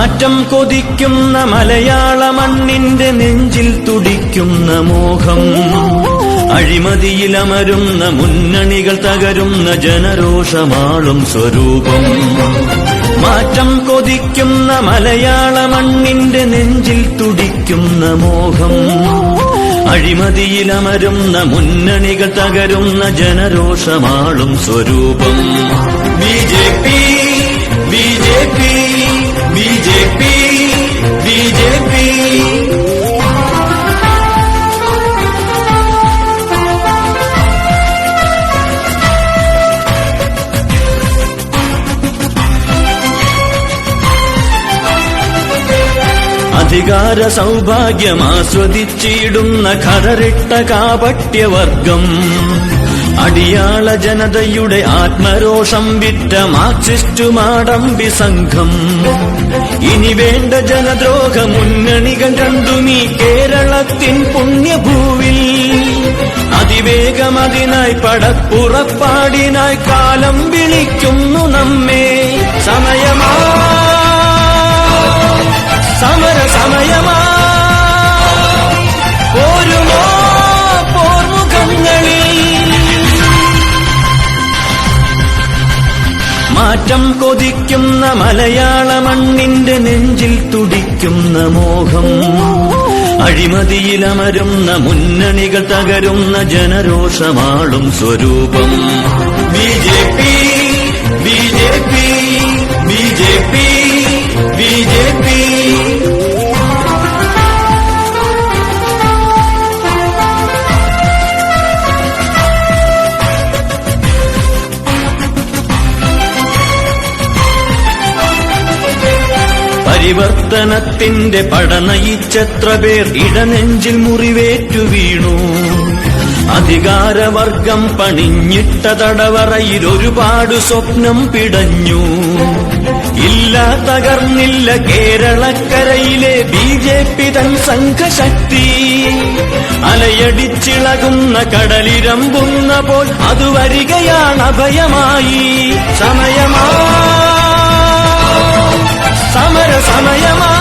മാറ്റം കൊതിക്കുന്ന മലയാള മണ്ണിന്റെ നെഞ്ചിൽ തുടിക്കുന്ന മോഹം, അഴിമതിയിലമരുന്ന മുന്നണികൾ തകരുന്ന ജനരോഷമാളും സ്വരൂപം. മാറ്റം കൊതിക്കുന്ന മലയാള മണ്ണിന്റെ നെഞ്ചിൽ തുടിക്കുന്ന മോഹം, അഴിമതിയിലമരുന്ന മുന്നണികൾ തകരുന്ന ജനരോഷമാളും സ്വരൂപം. BJP BJP BJP BJP. അധികാര സൗഭാഗ്യമാസ്വദിച്ചിടുന്ന ഖദറിട്ട കാപട്യവർഗം, അടിയാള ജനതയുടെ ആത്മരോഷം വിറ്റ മാർക്സിസ്റ്റ് മാടമ്പി സംഘം. ഇനി വേണ്ട ജനദ്രോഹ മുന്നണികൾ രണ്ടുമീ കേരളത്തിൻ പുണ്യഭൂവിൽ. അതിവേഗം അതിനായി പടപ്പുറപ്പാടിനായി കാലം വിളിക്കുന്നു നമ്മെ. സമയമാ സമര സമയമാ പോരുമോ പോർമുഖങ്ങളിൽ. മാറ്റം കൊതിക്കുന്ന മലയാള മണ്ണിന്റെ നെഞ്ചിൽ തുടിക്കുന്ന മോഹം, അഴിമതിയിലമരുന്ന മുന്നണികൾ തകരുന്ന ജനരോഷമാളും സ്വരൂപം. BJP BJP BJP BJP. പരിവർത്തനത്തിന്റെ പടനയിച്ചെത്ര പേർ ഇടനെഞ്ചിൽ മുറിവേറ്റു വീണു. അധികാരവർഗം പണിഞ്ഞിട്ട തടവറയിൽ ഒരുപാട് സ്വപ്നം പിടഞ്ഞു. ഇല്ല തകർന്നില്ല കേരളക്കരയിലെ ബിജെപി തൻ സംഘശക്തി. അലയടിച്ചിളകുന്ന കടലിരമ്പുന്ന പോൽ അത് വരികയാണ് അഭയമായി. സമയമാ സമര സമയമാ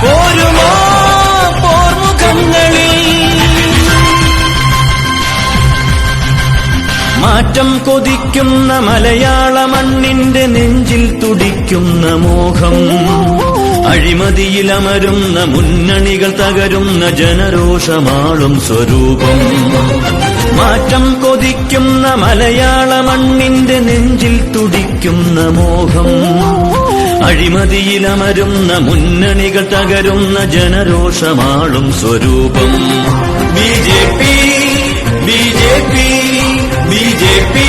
പോരുമോ പോർമുഖങ്ങളിൽ. മാറ്റം കൊതിക്കുന്ന മലയാള മണ്ണിന്റെ നെഞ്ചിൽ തുടിക്കുന്ന മോഹം, അഴിമതിയിലമരുന്ന മുന്നണികൾ തകരുന്ന ജനരോഷമാളും സ്വരൂപം. മാറ്റം കൊതിക്കുന്ന മലയാള മണ്ണിന്റെ നെഞ്ചിൽ തുടിക്കുന്ന മോഹം, അഴിമതിയിലമരുന്ന മുന്നണികൾ തകരുന്ന ജനരോഷമാളും സ്വരൂപം. BJP BJP BJP